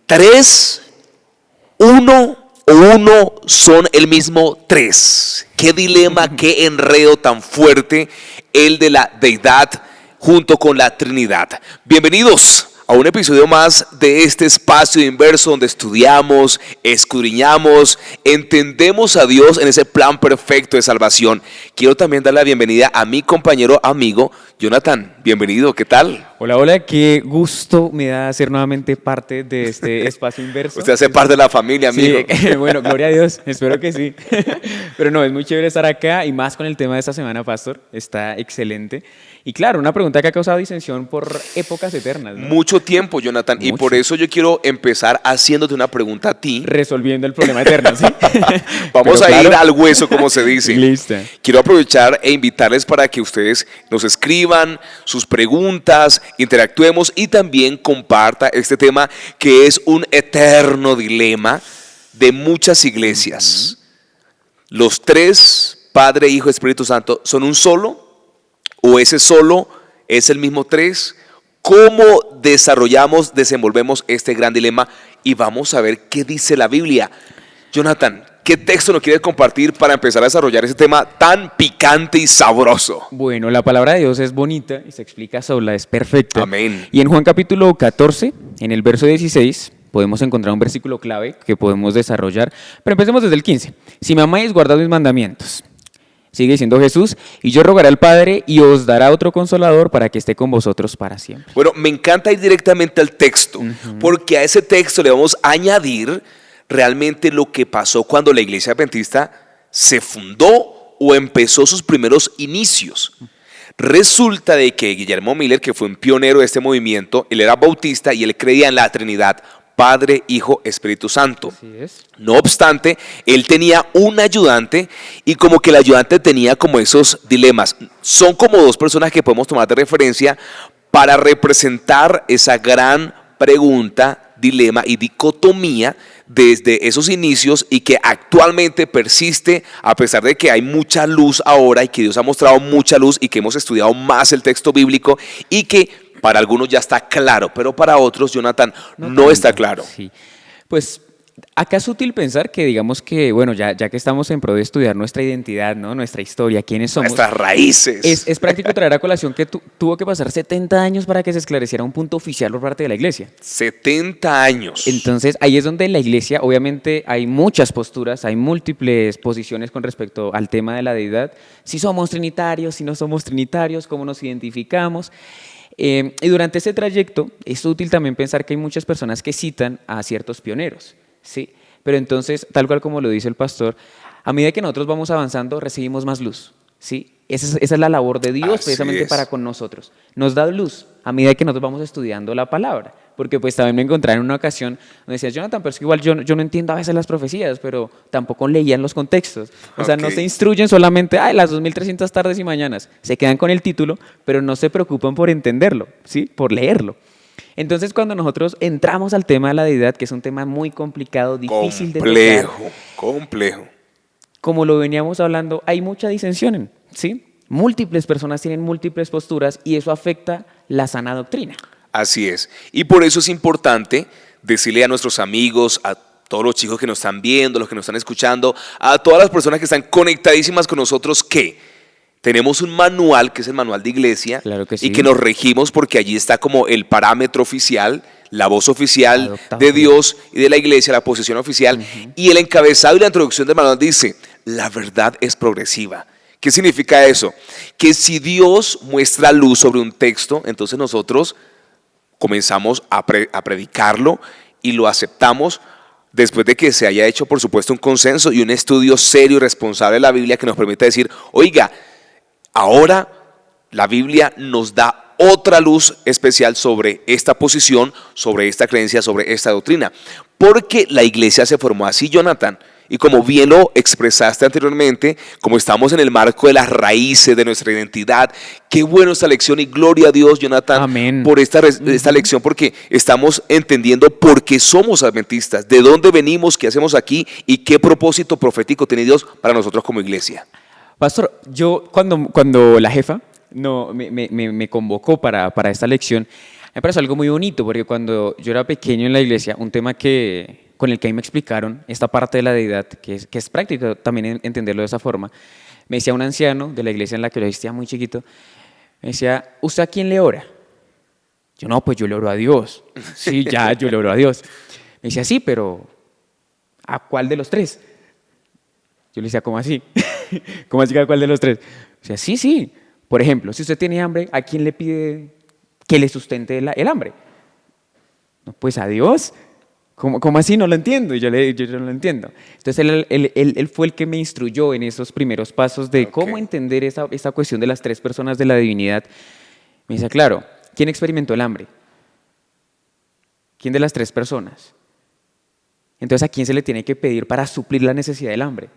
Tres, uno o uno son el mismo tres. Qué dilema, qué enredo tan fuerte el de la deidad junto con la Trinidad. Bienvenidos a un episodio más de este espacio inverso donde estudiamos, escudriñamos, entendemos a Dios en ese plan perfecto de salvación. Quiero también dar la bienvenida a mi compañero amigo Jonathan. Bienvenido, ¿qué tal? Hola, hola, qué gusto me da ser nuevamente parte de este espacio inverso. Usted hace parte de la familia, amigo. Sí, bueno, gloria a Dios, espero que sí. Pero no, es muy chévere estar acá y más con el tema de esta semana, Pastor. Está excelente. Y claro, una pregunta que ha causado disensión por épocas eternas, ¿no? Mucho tiempo, Jonathan, y por eso yo quiero empezar haciéndote una pregunta a ti. Resolviendo el problema eterno, ¿sí? Vamos a ir al hueso, como se dice. Listo. Quiero aprovechar e invitarles para que ustedes nos escriban sus preguntas, interactuemos y también comparta este tema que es un eterno dilema de muchas iglesias. ¿Los tres, Padre, Hijo, Espíritu Santo, son un solo? ¿O ese solo es el mismo tres? ¿Cómo desarrollamos, desenvolvemos este gran dilema? Y vamos a ver qué dice la Biblia. Jonathan, ¿qué texto nos quieres compartir para empezar a desarrollar ese tema tan picante y sabroso? Bueno, la palabra de Dios es bonita y se explica sola, es perfecta. Amén. Y en Juan capítulo 14, en el verso 16, podemos encontrar un versículo clave que podemos desarrollar. Pero empecemos desde el 15. Si me amáis, guardad mis mandamientos. Sigue diciendo Jesús, y yo rogaré al Padre y os dará otro consolador para que esté con vosotros para siempre. Bueno, me encanta ir directamente al texto, porque a ese texto le vamos a añadir realmente lo que pasó cuando la iglesia adventista se fundó o empezó sus primeros inicios. Resulta de que Guillermo Miller, que fue un pionero de este movimiento, él era bautista y él creía en la Trinidad, Padre, Hijo, Espíritu Santo. Así es. No obstante, él tenía un ayudante y como que el ayudante tenía como esos dilemas. Son como dos personas que podemos tomar de referencia para representar esa gran pregunta, dilema y dicotomía desde esos inicios y que actualmente persiste a pesar de que hay mucha luz ahora y que Dios ha mostrado mucha luz y que hemos estudiado más el texto bíblico y que para algunos ya está claro, pero para otros, Jonathan, no está claro. Sí. Pues acá es útil pensar que digamos que, bueno, ya que estamos en pro de estudiar nuestra identidad, ¿no? Nuestra historia, quiénes somos. Nuestras raíces. Es práctico traer a colación que tuvo que pasar 70 años para que se esclareciera un punto oficial por parte de la iglesia. 70 años. Entonces, ahí es donde la iglesia, obviamente, hay muchas posturas, hay múltiples posiciones con respecto al tema de la deidad. Si somos trinitarios, si no somos trinitarios, cómo nos identificamos. Y durante ese trayecto es útil también pensar que hay muchas personas que citan a ciertos pioneros, ¿sí? Pero entonces, tal cual como lo dice el pastor, a medida que nosotros vamos avanzando, recibimos más luz, ¿sí? Esa es la labor de Dios precisamente para con nosotros. Nos da luz a medida que nosotros vamos estudiando la palabra. Porque pues también me encontré en una ocasión donde decía, Jonathan, pero es que igual yo no entiendo a veces las profecías, pero tampoco leían los contextos. O sea, no se instruyen solamente, las 2300 tardes y mañanas. Se quedan con el título, pero no se preocupan por entenderlo, ¿sí? Por leerlo. Entonces, cuando nosotros entramos al tema de la deidad, que es un tema muy complicado, difícil de tocar, complejo. Como lo veníamos hablando, hay mucha disensión, ¿sí? Múltiples personas tienen múltiples posturas y eso afecta la sana doctrina. Así es. Y por eso es importante decirle a nuestros amigos, a todos los chicos que nos están viendo, los que nos están escuchando, a todas las personas que están conectadísimas con nosotros que tenemos un manual, que es el manual de iglesia, claro que sí, y que nos regimos porque allí está como el parámetro oficial, la voz oficial de Dios y de la iglesia, la posición oficial. Y el encabezado y la introducción del manual dice, la verdad es progresiva. ¿Qué significa eso? Que si Dios muestra luz sobre un texto, entonces nosotros comenzamos a predicarlo y lo aceptamos después de que se haya hecho, por supuesto, un consenso y un estudio serio y responsable de la Biblia que nos permita decir, oiga, ahora la Biblia nos da otra luz especial sobre esta posición, sobre esta creencia, sobre esta doctrina. Porque la iglesia se formó así, Jonathan. Y como bien lo expresaste anteriormente, como estamos en el marco de las raíces de nuestra identidad, qué bueno esta lección y gloria a Dios, Jonathan, amén, por esta lección, porque estamos entendiendo por qué somos adventistas, de dónde venimos, qué hacemos aquí y qué propósito profético tiene Dios para nosotros como iglesia. Pastor, yo cuando la jefa me convocó para esta lección, Me parece algo muy bonito porque cuando yo era pequeño en la iglesia, un tema con el que a mí me explicaron esta parte de la deidad, que es práctico también entenderlo de esa forma, me decía un anciano de la iglesia en la que yo asistía muy chiquito, me decía, ¿usted a quién le ora? Yo, no, pues yo le oro a Dios. Sí, ya, yo le oro a Dios. Me decía, sí, pero ¿a cuál de los tres? Yo le decía, ¿cómo así? ¿Cómo así que a cuál de los tres? O sea, sí, sí. Por ejemplo, si usted tiene hambre, ¿a quién le pide que le sustente el hambre? No, pues a Dios. ¿Cómo así? No lo entiendo. Y yo no lo entiendo. Entonces él fue el que me instruyó en esos primeros pasos de cómo entender esa cuestión de las tres personas de la divinidad. Me dice, claro, ¿quién experimentó el hambre? ¿Quién de las tres personas? Entonces, ¿a quién se le tiene que pedir para suplir la necesidad del hambre?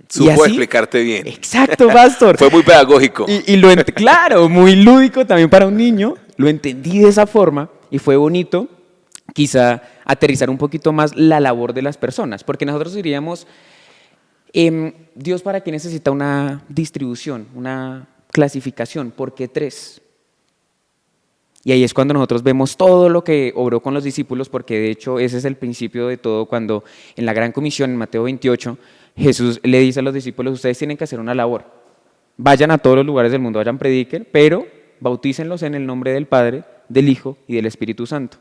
Supo explicarte bien. Exacto, pastor. Fue muy pedagógico. Claro, muy lúdico también para un niño. Lo entendí de esa forma y fue bonito quizá aterrizar un poquito más la labor de las personas, porque nosotros diríamos, Dios, ¿para qué necesita una distribución, una clasificación? ¿Por qué tres? Y ahí es cuando nosotros vemos todo lo que obró con los discípulos, porque de hecho ese es el principio de todo, cuando en la Gran Comisión, en Mateo 28, Jesús le dice a los discípulos, ustedes tienen que hacer una labor, vayan a todos los lugares del mundo, vayan, prediquen, pero bautícenlos en el nombre del Padre, del Hijo y del Espíritu Santo.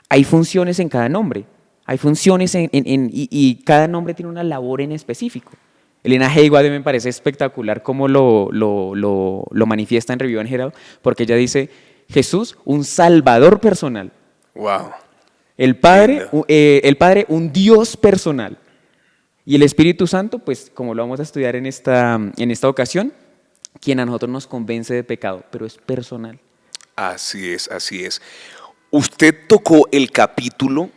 Hay funciones en cada nombre, hay funciones y cada nombre tiene una labor en específico. Elena G. White me parece espectacular cómo lo manifiesta en Review and Herald, porque ella dice, Jesús, un salvador personal. Wow. El Padre, un Dios personal. Y el Espíritu Santo, pues como lo vamos a estudiar en esta ocasión, quien a nosotros nos convence de pecado, pero es personal. Así es, así es. Usted tocó el capítulo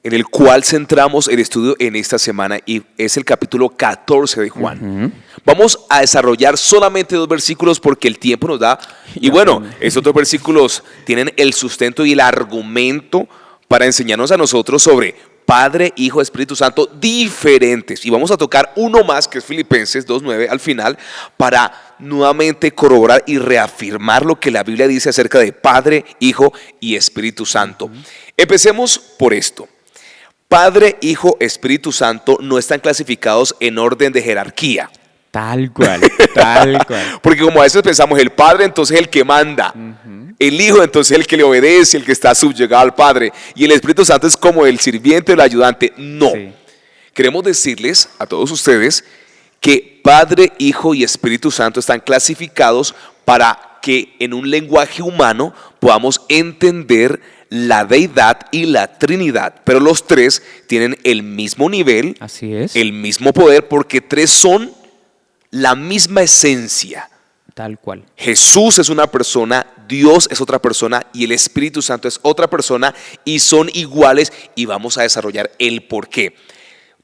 en el cual centramos el estudio en esta semana y es el capítulo 14 de Juan. Vamos a desarrollar solamente 2 versículos porque el tiempo nos da. Y bueno, estos 2 versículos tienen el sustento y el argumento para enseñarnos a nosotros sobre Padre, Hijo, Espíritu Santo diferentes. Y vamos a tocar uno más, que es Filipenses 2:9 al final, para nuevamente corroborar y reafirmar lo que la Biblia dice acerca de Padre, Hijo y Espíritu Santo. Empecemos por esto. Padre, Hijo, Espíritu Santo no están clasificados en orden de jerarquía. Tal cual, tal cual. Porque como a veces pensamos, el Padre entonces es el que manda, el Hijo entonces es el que le obedece, el que está subyugado al Padre, y el Espíritu Santo es como el sirviente o el ayudante. No. Sí. Queremos decirles a todos ustedes que Padre, Hijo y Espíritu Santo están clasificados para que en un lenguaje humano podamos entender la deidad y la Trinidad, pero los tres tienen el mismo nivel, así es, el mismo poder, porque tres son la misma esencia. Tal cual. Jesús es una persona, Dios es otra persona y el Espíritu Santo es otra persona y son iguales y vamos a desarrollar el por qué.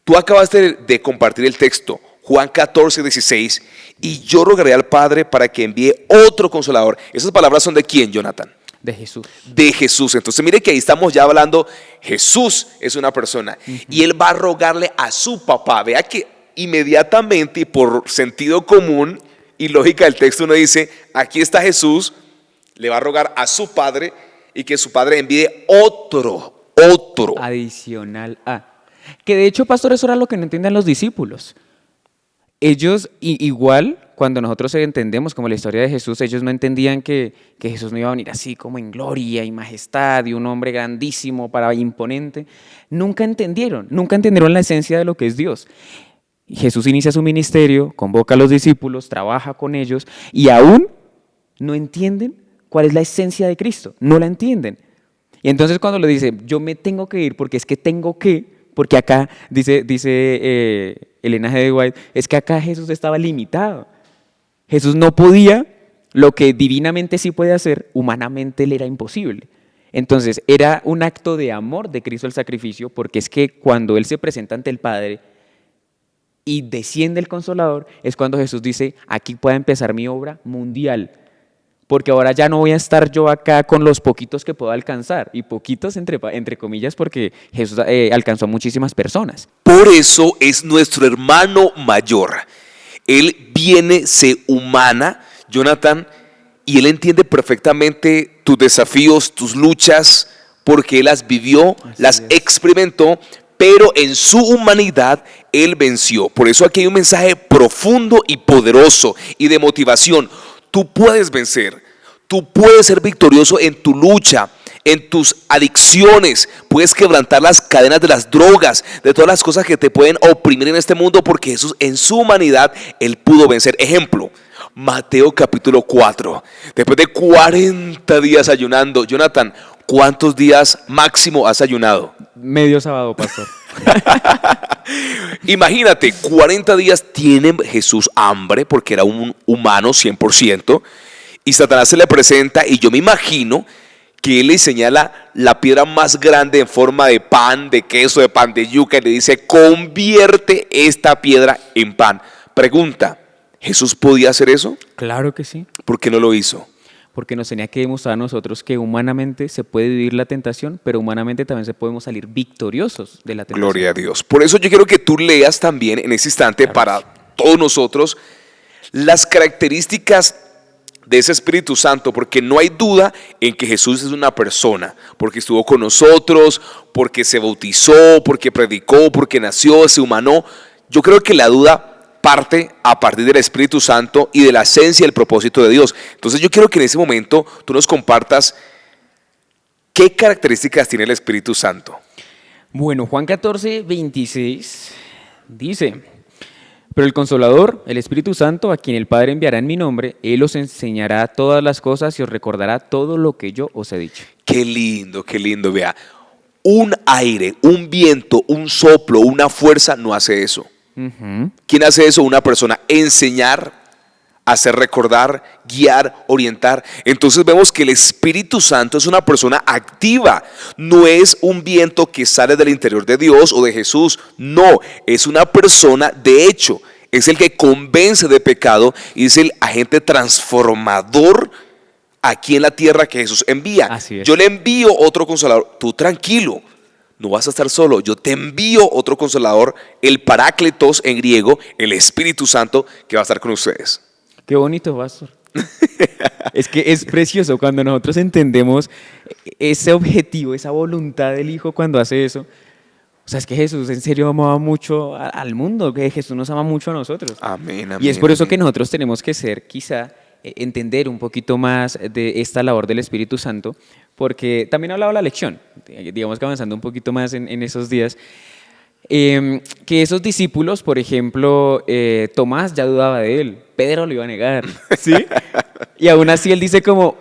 Tú acabaste de compartir el texto, Juan 14:16, y yo rogaré al Padre para que envíe otro consolador. Esas palabras son de quién, Jonathan? De Jesús. De Jesús. Entonces mire que ahí estamos ya hablando, Jesús es una persona y Él va a rogarle a su papá. Vea que inmediatamente y por sentido común y lógica del texto uno dice, aquí está Jesús, le va a rogar a su Padre y que su Padre envíe otro. Adicional a. Que de hecho, pastor, eso era lo que no entienden los discípulos. Ellos, igual, cuando nosotros entendemos como la historia de Jesús, ellos no entendían que Jesús no iba a venir así como en gloria y majestad y un hombre grandísimo, imponente. Nunca entendieron la esencia de lo que es Dios. Jesús inicia su ministerio, convoca a los discípulos, trabaja con ellos y aún no entienden cuál es la esencia de Cristo, no la entienden. Y entonces cuando le dice, yo me tengo que ir porque es que tengo que, porque acá, dice Elena G. White, es que acá Jesús estaba limitado. Jesús no podía lo que divinamente sí puede hacer, humanamente le era imposible. Entonces era un acto de amor de Cristo el sacrificio, porque es que cuando Él se presenta ante el Padre y desciende el Consolador, es cuando Jesús dice, aquí puede empezar mi obra mundial. Porque ahora ya no voy a estar yo acá con los poquitos que puedo alcanzar. Y poquitos entre comillas porque Jesús alcanzó a muchísimas personas. Por eso es nuestro hermano mayor. Él viene, se humana, Jonathan, y Él entiende perfectamente tus desafíos, tus luchas, porque Él las vivió, las experimentó, pero en su humanidad Él venció. Por eso aquí hay un mensaje profundo y poderoso y de motivación. Tú puedes vencer, tú puedes ser victorioso en tu lucha, en tus adicciones, puedes quebrantar las cadenas de las drogas, de todas las cosas que te pueden oprimir en este mundo, porque Jesús en su humanidad, Él pudo vencer. Ejemplo, Mateo capítulo 4, después de 40 días ayunando. Jonathan, ¿cuántos días máximo has ayunado? Medio sábado, pastor. Imagínate, 40 días tiene Jesús hambre, porque era un humano 100%, y Satanás se le presenta, y yo me imagino que él le señala la piedra más grande en forma de pan, de queso, de pan de yuca, y le dice: convierte esta piedra en pan. Pregunta, ¿Jesús podía hacer eso? Claro que sí. ¿Por qué no lo hizo? Porque nos tenía que demostrar a nosotros que humanamente se puede vivir la tentación, pero humanamente también se podemos salir victoriosos de la tentación. Gloria a Dios. Por eso yo quiero que tú leas también en ese instante, claro, para todos nosotros, las características de ese Espíritu Santo, porque no hay duda en que Jesús es una persona, porque estuvo con nosotros, porque se bautizó, porque predicó, porque nació, se humanó. Yo creo que la duda parte a partir del Espíritu Santo y de la esencia y el propósito de Dios. Entonces yo quiero que en ese momento tú nos compartas qué características tiene el Espíritu Santo. Bueno, Juan 14, 26 dice: pero el Consolador, el Espíritu Santo, a quien el Padre enviará en mi nombre, Él os enseñará todas las cosas y os recordará todo lo que yo os he dicho. Qué lindo, vea. Un aire, un viento, un soplo, una fuerza no hace eso. ¿Quién hace eso? Una persona. Enseñar, hacer recordar, guiar, orientar. Entonces vemos que el Espíritu Santo es una persona activa. No es un viento que sale del interior de Dios o de Jesús. No, es una persona, de hecho, es el que convence de pecado y es el agente transformador aquí en la tierra que Jesús envía. Así es. Yo le envío otro Consolador. Tú tranquilo, no vas a estar solo. Yo te envío otro Consolador, el Parácletos en griego, el Espíritu Santo, que va a estar con ustedes. Qué bonito, pastor. Es que es precioso cuando nosotros entendemos ese objetivo, esa voluntad del Hijo cuando hace eso. O sea, es que Jesús en serio amaba mucho al mundo, que Jesús nos ama mucho a nosotros. Amén, amén. Y es por eso que nosotros tenemos que ser, quizá, entender un poquito más de esta labor del Espíritu Santo, porque también hablaba la lección, digamos que avanzando un poquito más en esos días, que esos discípulos, por ejemplo, Tomás ya dudaba de él, Pedro lo iba a negar, ¿sí? Y aún así él dice como: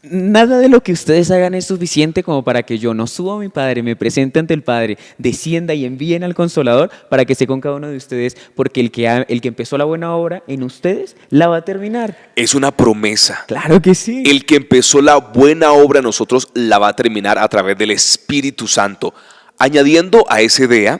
nada de lo que ustedes hagan es suficiente como para que yo no suba a mi Padre, me presente ante el Padre, descienda y envíen al Consolador para que esté con cada uno de ustedes, porque el que empezó la buena obra en ustedes la va a terminar. Es una promesa. Claro que sí. El que empezó la buena obra en nosotros la va a terminar a través del Espíritu Santo. Añadiendo a esa idea,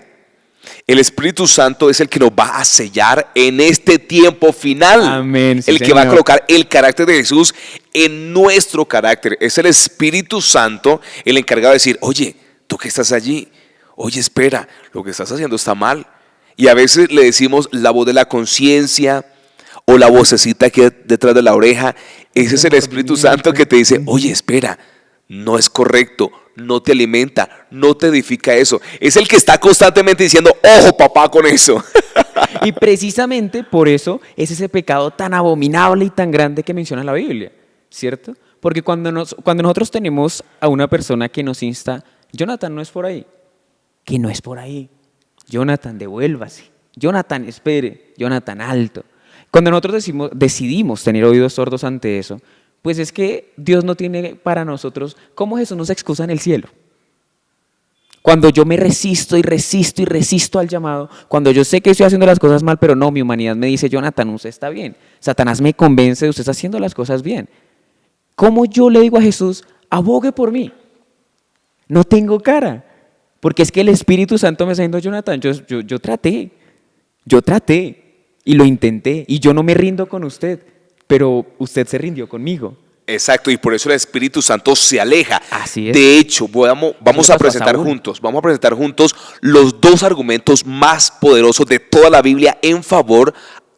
el Espíritu Santo es el que nos va a sellar en este tiempo final. Amén, sí, el que Señor. va a colocar el carácter de Jesús en nuestro carácter. Es el Espíritu Santo el encargado de decir: oye, tú que estás allí, oye, espera, lo que estás haciendo está mal. Y a veces le decimos la voz de la conciencia o la vocecita que detrás de la oreja. Ese es el Espíritu Santo que te dice: oye, espera, no es correcto, no te alimenta, no te edifica eso. Es el que está constantemente diciendo: ojo, papá, con eso. Y precisamente por eso es ese pecado tan abominable y tan grande que menciona la Biblia, ¿cierto? Porque cuando nosotros tenemos a una persona que nos insta: Jonathan, no es por ahí, que no es por ahí, Jonathan, devuélvase, Jonathan, espere, Jonathan, alto. Cuando nosotros decidimos tener oídos sordos ante eso, pues es que Dios no tiene para nosotros, ¿cómo Jesús nos excusa en el cielo? Cuando yo me resisto y resisto y resisto al llamado, cuando yo sé que estoy haciendo las cosas mal, pero no, mi humanidad me dice: Jonathan, usted está bien. Satanás me convence de usted está haciendo las cosas bien. ¿Cómo yo le digo a Jesús: abogue por mí? No tengo cara. Porque es que el Espíritu Santo me está diciendo: Jonathan, yo traté y lo intenté y yo no me rindo con usted, pero usted se rindió conmigo. Exacto, y por eso el Espíritu Santo se aleja. Así es. De hecho, vamos a presentar juntos los dos argumentos más poderosos de toda la Biblia en favor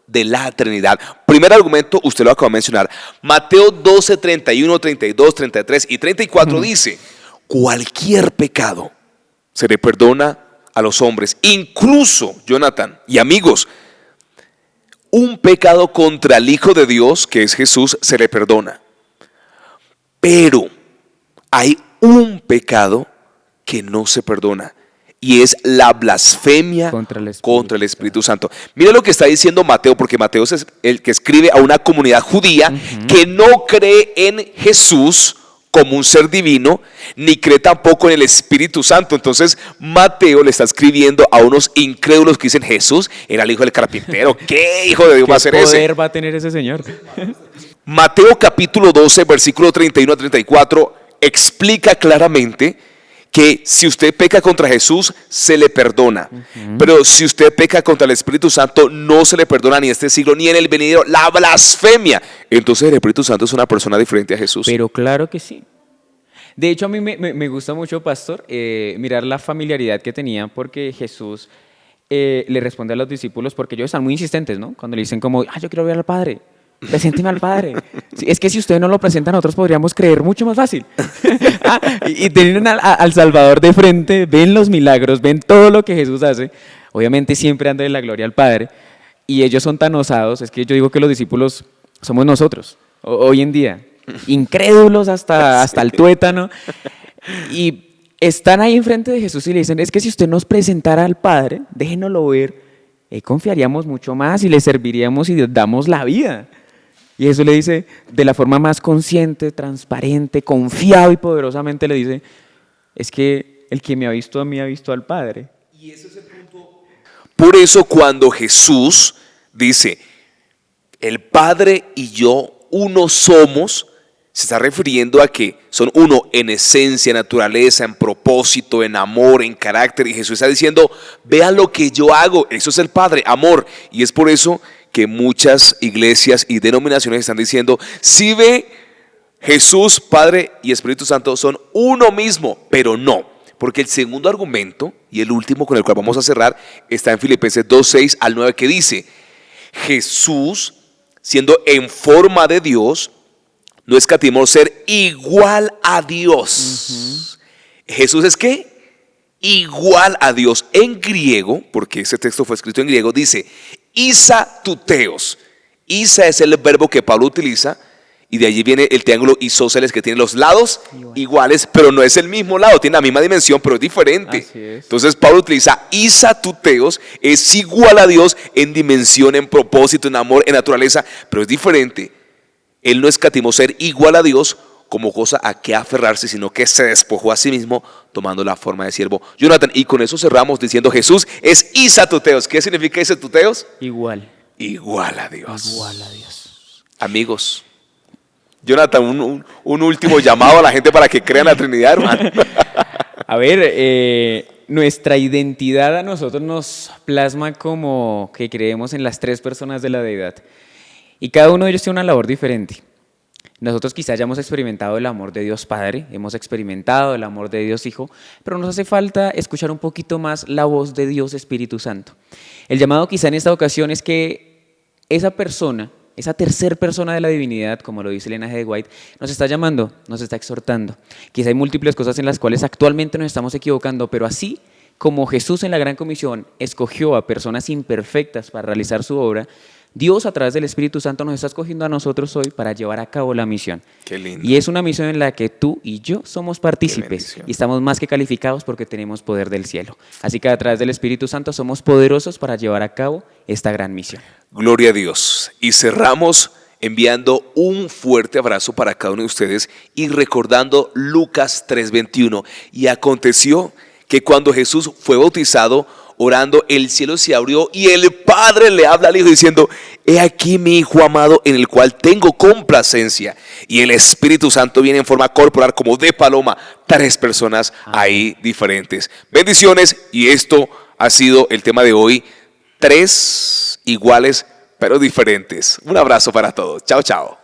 de la Trinidad. Primer argumento, usted lo acaba de mencionar. Mateo 12, 31, 32, 33 y 34 dice: cualquier pecado se le perdona a los hombres, incluso, Jonathan y amigos, un pecado contra el Hijo de Dios, que es Jesús, se le perdona. Pero hay un pecado que no se perdona, y es la blasfemia contra el Espíritu Santo. Mira lo que está diciendo Mateo, porque Mateo es el que escribe a una comunidad judía que no cree en Jesús como un ser divino, ni cree tampoco en el Espíritu Santo. Entonces Mateo le está escribiendo a unos incrédulos que dicen: Jesús era el hijo del carpintero. ¿Qué hijo de Dios va a ser ese? ¿Qué poder va a tener ese señor? Mateo capítulo 12, versículo 31 a 34 explica claramente que si usted peca contra Jesús, se le perdona. Pero si usted peca contra el Espíritu Santo, no se le perdona ni en este siglo ni en el venidero. La blasfemia. Entonces el Espíritu Santo es una persona diferente a Jesús. Pero claro que sí. De hecho, a mí me gusta mucho, pastor, mirar la familiaridad que tenía, porque Jesús le responde a los discípulos, porque ellos están muy insistentes, ¿no? Cuando le dicen como: yo quiero ver al Padre. Presénteme al Padre. Sí, es que si ustedes no lo presentan, nosotros podríamos creer mucho más fácil. Y tienen al Salvador de frente, ven los milagros, ven todo lo que Jesús hace. Obviamente siempre dándole la gloria al Padre. Y ellos son tan osados, es que yo digo que los discípulos somos nosotros, hoy en día. Incrédulos hasta el tuétano. Y están ahí enfrente de Jesús y le dicen: es que si usted nos presentara al Padre, déjenoslo ver, confiaríamos mucho más y le serviríamos y le damos la vida. Y eso le dice de la forma más consciente, transparente, confiado y poderosamente, le dice: es que el que me ha visto a mí ha visto al Padre. Y ese es el punto. Por eso cuando Jesús dice: el Padre y yo uno somos, se está refiriendo a que son uno en esencia, en naturaleza, en propósito, en amor, en carácter. Y Jesús está diciendo: vean lo que yo hago, eso es el Padre, amor. Y es por eso que muchas iglesias y denominaciones están diciendo: si ve, Jesús, Padre y Espíritu Santo son uno mismo, pero no. Porque el segundo argumento, y el último con el cual vamos a cerrar, está en Filipenses 2, 6 al 9, que dice: Jesús, siendo en forma de Dios, no escatimó ser igual a Dios. ¿Jesús es qué? Igual a Dios. En griego, porque ese texto fue escrito en griego, dice Isa tuteos. Isa es el verbo que Pablo utiliza, y de allí viene el triángulo isósceles, que tiene los lados iguales, pero no es el mismo lado, tiene la misma dimensión, pero es diferente. Así es. Entonces Pablo utiliza Isa tuteos, es igual a Dios en dimensión, en propósito, en amor, en naturaleza, pero es diferente. Él no escatimó ser igual a Dios como cosa a que aferrarse, sino que se despojó a sí mismo tomando la forma de siervo. Jonathan, y con eso cerramos diciendo: Jesús es Isa tuteos. ¿Qué significa Isa tuteos? Igual. Igual a Dios. Igual a Dios. Amigos, Jonathan, un último llamado a la gente para que crean la Trinidad, hermano. A ver, nuestra identidad a nosotros nos plasma como que creemos en las tres personas de la deidad. Y cada uno de ellos tiene una labor diferente. Nosotros quizás ya hemos experimentado el amor de Dios Padre, hemos experimentado el amor de Dios Hijo, pero nos hace falta escuchar un poquito más la voz de Dios Espíritu Santo. El llamado quizá en esta ocasión es que esa persona, esa tercer persona de la divinidad, como lo dice Elena G. de White, nos está llamando, nos está exhortando. Quizá hay múltiples cosas en las cuales actualmente nos estamos equivocando, pero así como Jesús en la Gran Comisión escogió a personas imperfectas para realizar su obra, Dios a través del Espíritu Santo nos está escogiendo a nosotros hoy para llevar a cabo la misión. Qué lindo. Y es una misión en la que tú y yo somos partícipes y estamos más que calificados porque tenemos poder del cielo. Así que a través del Espíritu Santo somos poderosos para llevar a cabo esta gran misión. Gloria a Dios. Y cerramos enviando un fuerte abrazo para cada uno de ustedes y recordando Lucas 3:21. Y aconteció que cuando Jesús fue bautizado, orando, el cielo se abrió y el Padre le habla al Hijo diciendo: he aquí mi Hijo amado en el cual tengo complacencia. Y el Espíritu Santo viene en forma corporal como de paloma. 3 personas ahí diferentes. Bendiciones, y esto ha sido el tema de hoy. 3 iguales pero diferentes. Un abrazo para todos. Chao, chao.